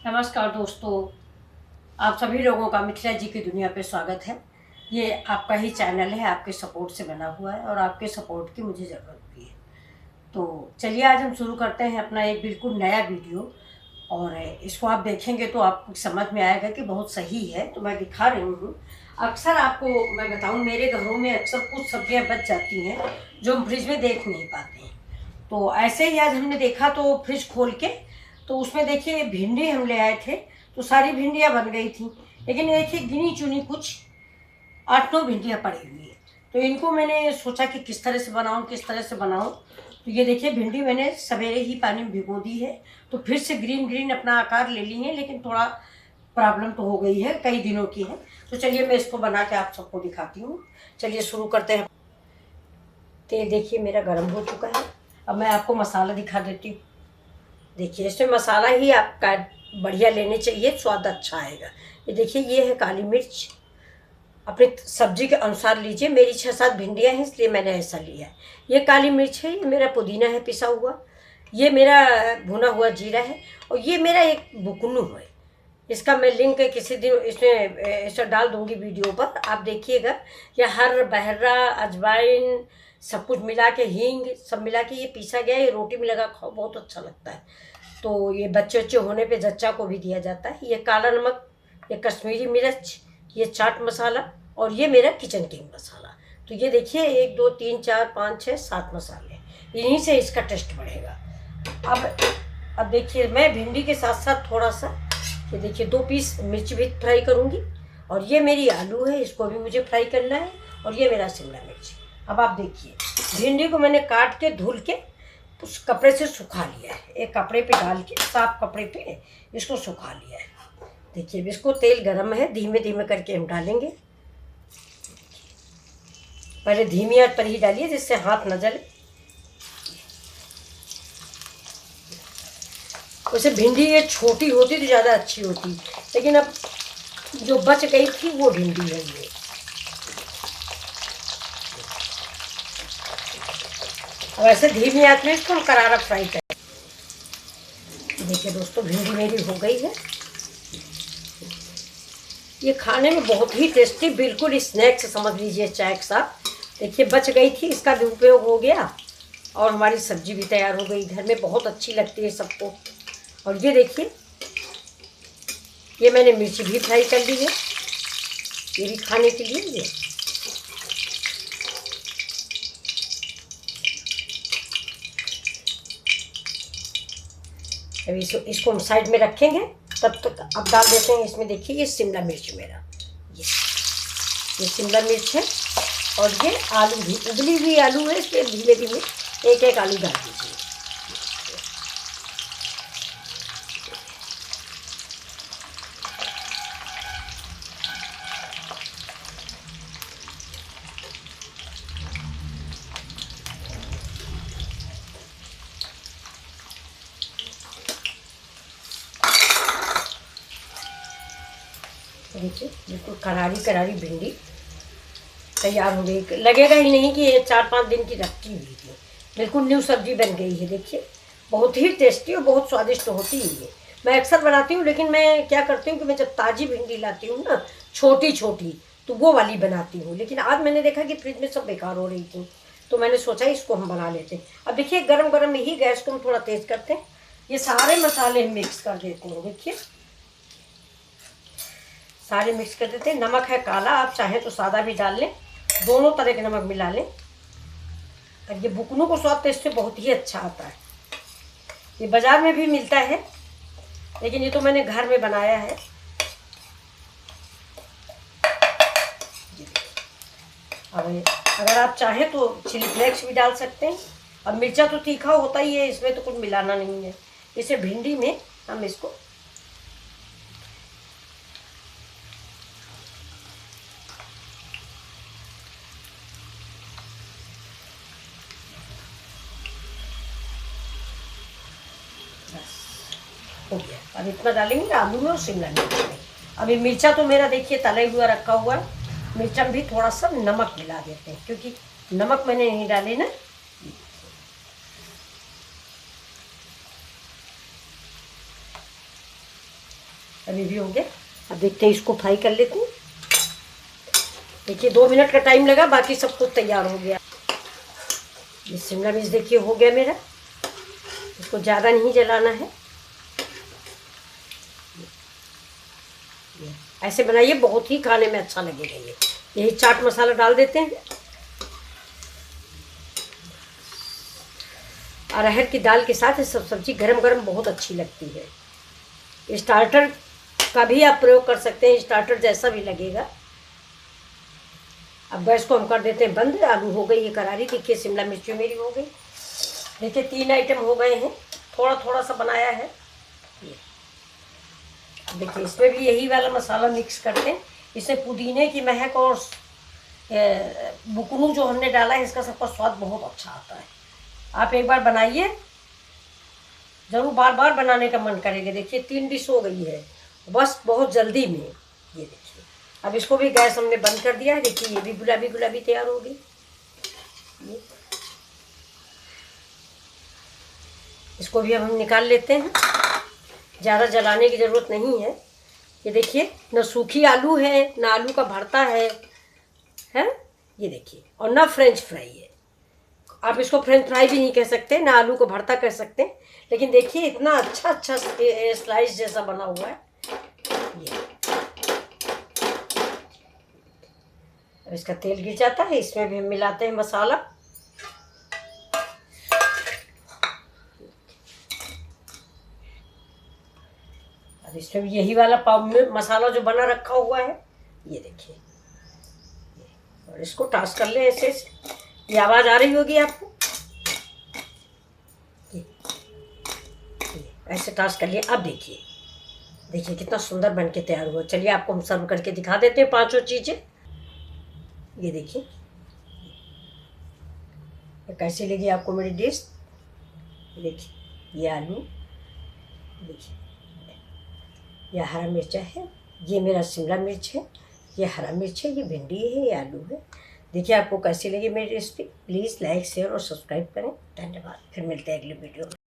नमस्कार दोस्तों, आप सभी लोगों का मिथिला जी की दुनिया पे स्वागत है। ये आपका ही चैनल है, आपके सपोर्ट से बना हुआ है और आपके सपोर्ट की मुझे ज़रूरत भी है। तो चलिए आज हम शुरू करते हैं अपना एक बिल्कुल नया वीडियो। और इसको आप देखेंगे तो आपको समझ में आएगा कि बहुत सही है। तो मैं दिखा रही हूँ। अक्सर आपको मैं बताऊँ, मेरे घरों में अक्सर कुछ सब्जियाँ बच जाती हैं जो हम फ्रिज में देख नहीं पाते हैं। तो ऐसे ही आज हमने देखा तो फ्रिज खोल के, तो उसमें देखिए भिंडी हम ले आए थे। तो सारी भिंडियाँ बन गई थी, लेकिन ये देखिए गिनी चुनी कुछ 8-9 भिंडियाँ पड़ी हुई हैं। तो इनको मैंने सोचा कि किस तरह से बनाऊँ, किस तरह से बनाऊँ। तो ये देखिए भिंडी मैंने सवेरे ही पानी में भिगो दी है, तो फिर से ग्रीन ग्रीन अपना आकार ले ली है, लेकिन थोड़ा प्रॉब्लम तो हो गई है, कई दिनों की है। तो चलिए मैं इसको बना के आप सबको दिखाती हूँ। चलिए शुरू करते हैं। तेल देखिए मेरा गर्म हो चुका है। अब मैं आपको मसाला दिखा देती हूँ। देखिए इसमें मसाला ही आपका बढ़िया लेने चाहिए, स्वाद अच्छा आएगा। ये देखिए ये है काली मिर्च, अपनी सब्जी के अनुसार लीजिए। मेरी 6-7 भिंडियाँ हैं इसलिए मैंने ऐसा लिया है। ये काली मिर्च है, ये मेरा पुदीना है पिसा हुआ, ये मेरा भुना हुआ जीरा है, और ये मेरा एक बुकनू है। इसका मैं लिंक किसी दिन इसमें इसे डाल दूंगी वीडियो पर, आप देखिएगा। ये हर बहरा अजवाइन सब कुछ मिला के, हींग सब मिला के ये पीसा गया। ये रोटी में लगा खाओ, बहुत अच्छा लगता है। तो ये बच्चे बच्चे होने पे जच्चा को भी दिया जाता है। ये काला नमक, ये कश्मीरी मिर्च, ये चाट मसाला, और ये मेरा किचन किंग मसाला। तो ये देखिए 1 2 3 4 5 6 7 मसाले, इन्हीं से इसका टेस्ट बढ़ेगा। अब देखिए मैं भिंडी के साथ साथ थोड़ा सा, ये देखिए 2 पीस मिर्च भी फ्राई करूँगी। और ये मेरी आलू है, इसको भी मुझे फ्राई करना है। और ये मेरा शिमला मिर्च। अब आप देखिए भिंडी को मैंने काट के धुल के उस कपड़े से सुखा लिया है। एक कपड़े पे डाल के, साफ कपड़े पे इसको सुखा लिया है। देखिए इसको तेल गरम है, धीमे धीमे करके हम डालेंगे। पहले धीमी आंच पर ही डालिए जिससे हाथ न जले। वैसे भिंडी ये छोटी होती तो ज़्यादा अच्छी होती, लेकिन अब जो बच गई थी वो भिंडी है ये। और ऐसे धीमी आंच में इसको हम करारा फ्राई करें। देखिए दोस्तों भिंडी मेरी हो गई है। ये खाने में बहुत ही टेस्टी, बिल्कुल स्नैक्स समझ लीजिए चाय के साथ। देखिए बच गई थी, इसका दुरुपयोग हो गया और हमारी सब्जी भी तैयार हो गई। घर में बहुत अच्छी लगती है सबको। और ये देखिए ये मैंने मिर्ची भी फ्राई कर ली है, ये भी खाने के लिए। ये अभी इसको हम साइड में रखेंगे, तब तक अब डाल देते हैं इसमें। देखिए ये शिमला मिर्च मेरा, ये शिमला मिर्च है। और ये आलू भी, उबली हुई आलू है, इसलिए धीमे धीमे एक एक आलू डाल दीजिए। देखिए बिल्कुल करारी करारी भिंडी तैयार हो गई। लगेगा ही नहीं कि ये 4-5 दिन की रखी हुई थी। बिल्कुल न्यू सब्जी बन गई है। देखिए बहुत ही टेस्टी और बहुत स्वादिष्ट होती है ये। मैं अक्सर बनाती हूँ, लेकिन मैं क्या करती हूँ कि मैं जब ताज़ी भिंडी लाती हूँ ना, छोटी छोटी, तो वो वाली बनाती हूँ। लेकिन आज मैंने देखा कि फ्रिज में सब बेकार हो रही थी, तो मैंने सोचा इसको हम बना लेते हैं। अब देखिए गरम गरम में ही गैस को हम थोड़ा तेज़ करते हैं। ये सारे मसाले हम मिक्स कर देते हैं। देखिए सारे मिक्स कर देते हैं। नमक है काला, आप चाहें तो सादा भी डाल लें, दोनों तरह के नमक मिला लें। और ये बुकनों को स्वाद तो इससे बहुत ही अच्छा आता है। ये बाज़ार में भी मिलता है, लेकिन ये तो मैंने घर में बनाया है। अब अगर आप चाहें तो चिली फ्लेक्स भी डाल सकते हैं। और मिर्चा तो तीखा होता ही है, इसमें तो कुछ मिलाना नहीं है। इसे भिंडी में हम इसको हो गया। अब इतना डालेंगे आलू में और शिमला मिर्च में। अभी मिर्चा तो मेरा देखिए तला हुआ रखा हुआ है। मिर्चा भी थोड़ा सा नमक मिला देते हैं, क्योंकि नमक मैंने नहीं डाले ना। अभी भी हो गया। अब देखते हैं, इसको फ्राई कर लेते हैं। देखिए 2 मिनट का टाइम लगा, बाकी सब कुछ तैयार हो गया। ये शिमला मिर्च देखिए हो गया मेरा। इसको ज़्यादा नहीं जलाना है। ऐसे बनाइए, बहुत ही खाने में अच्छा लगेगा। ये यही चाट मसाला डाल देते हैं। अरहर की दाल के साथ ये सब सब्जी गरम गरम बहुत अच्छी लगती है। स्टार्टर का भी आप प्रयोग कर सकते हैं, स्टार्टर जैसा भी लगेगा। अब गैस को हम कर देते हैं बंद। आलू हो गई ये करारी। देखिए शिमला मिर्च मेरी हो गई। देखिए 3 आइटम हो गए हैं, थोड़ा थोड़ा सा बनाया है। देखिए इसमें भी यही वाला मसाला मिक्स करते हैं। इससे पुदीने की महक और बुकनू जो हमने डाला है, इसका सबका स्वाद बहुत अच्छा आता है। आप एक बार बनाइए, ज़रूर बार बार बनाने का मन करेगा। देखिए 3 डिश हो गई है, बस बहुत जल्दी में। ये देखिए अब इसको भी गैस हमने बंद कर दिया है। देखिए ये भी गुलाबी गुलाबी तैयार हो गई। इसको भी अब हम निकाल लेते हैं। ज़्यादा जलाने की ज़रूरत नहीं है। ये देखिए न सूखी आलू है, ना आलू का भरता है ये देखिए, और ना फ्रेंच फ्राई है। आप इसको फ्रेंच फ्राई भी नहीं कह सकते, ना आलू को भरता कह सकते, लेकिन देखिए इतना अच्छा अच्छा स्लाइस जैसा बना हुआ है ये। अब इसका तेल गिर जाता है, इसमें भी हम मिलाते हैं मसाला। अब इसमें भी यही वाला पाव में मसाला जो बना रखा हुआ है, ये देखिए। और इसको टॉस कर ले ऐसे ऐसे। ये आवाज़ आ रही होगी आपको। ऐसे टॉस कर लिए। अब देखिए देखिए कितना सुंदर बन के तैयार हुआ। चलिए आपको हम सर्व करके दिखा देते हैं पांचों चीज़ें। ये देखिए कैसी लगी आपको मेरी डिश। देखिए ये आलू, देखिए ये हरा मिर्चा है, ये मेरा शिमला मिर्च है, ये हरा मिर्च है, ये भिंडी है, ये आलू है। देखिए आपको कैसी लगी मेरी रेसिपी। प्लीज़ लाइक शेयर और सब्सक्राइब करें। धन्यवाद। फिर मिलते हैं अगले वीडियो में।